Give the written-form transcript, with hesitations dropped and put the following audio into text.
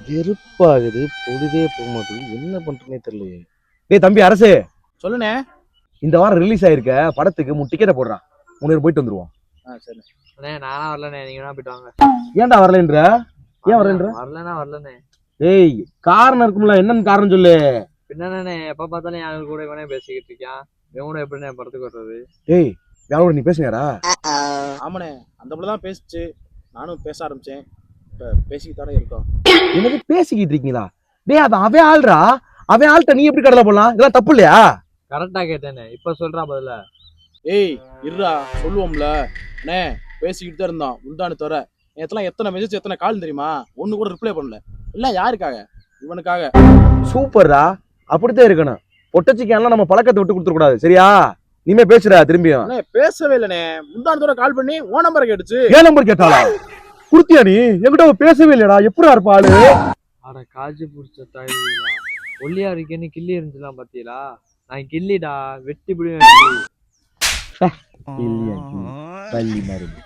வெறுப்பாகுது, பொழுதே போக மாட்டேங்குது, என்ன பண்றேனே தெரியலையே. டேய் தம்பி அரசு, சொல்லுண்ணே. இந்த வாரம் ரிலீஸ் ஆயிருக்க படத்துக்கு 3 டிக்கெட்டை போடுறான். 3 பேர் போயிட்டு வந்துருவோம். சரி அண்ணே நானா வரலண்ணே, நீங்க வேணா போயிட்டு வாங்க. ஏன்டா வரலன்ற? ஏன் வரலன்ற? வரலண்ணே. டேய் காரணம் இருக்கும்ல, என்னன்னு காரணம் சொல்லு. பின்னண்ணே எப்ப பார்த்தாலும் என் கூட இவனே பேசிக்கிட்டு இருக்கான். இவன் கூட எப்படிண்ணே படத்துக்கு வர்றது? டேய் யாரோட நீ பேசுங்கடா. ஆமாண்ணே, அந்த பிள்ளை தான் பேசிச்சு, நானும் பேச ஆரம்பிச்சேன். இப்ப பேசிக்கிட்டு தானே இருக்கோம். என்னது பேசிக்கிட்டு இருக்கீங்களா? டேய் அது அவன் ஆள்றா, அவன் ஆள்கிட்ட நீ எப்படி கடலை போடலாம்? இதெல்லாம் தப்பு இல்லையா? கரெக்டா கேட்டேனே, இப்ப சொல்றா பதில. ஏய் இருடா சொல்லுவோம்ல. அண்ணே பேசிக்கிட்டு தான் இருந்தான் முந்தானு தவிர. எத்தனை மெசேஜ் எத்தனை கால் தெரியுமா? ஒண்ணு கூட ரிப்ளை பண்ணல. இல்ல யாருக்காக? இவனுக்காக. சூப்பர்ரா, அப்படித்தான் இருக்கணும். பொட்டச்சிக்கான்லாம் நம்ம பழக்கத்தை விட்டு கொடுத்துட கூடாது, சரியா? நீமே பேசுறா திரும்பியும். அண்ணே பேசவே இல்லனே, முந்தானு தவிர கால் பண்ணி ஓ நம்பரை கேட்டுச்சு. ஏன் நம்பர் கேட்டாளா? குடுத்தியா நீ? என்கிட்ட அவ பேசவே இல்லடா. எப்படா இருப்பா ஆளு? அட காஜி புடிச்ச தாய்லா, ஒல்லியா இருக்கேன்னு கிள்ளி இருந்துலாம் பாத்தீங்களா? நான் கிள்ளிடா, வெட்டி பிடிவேன். இல்லையா பள்ளி மருந்து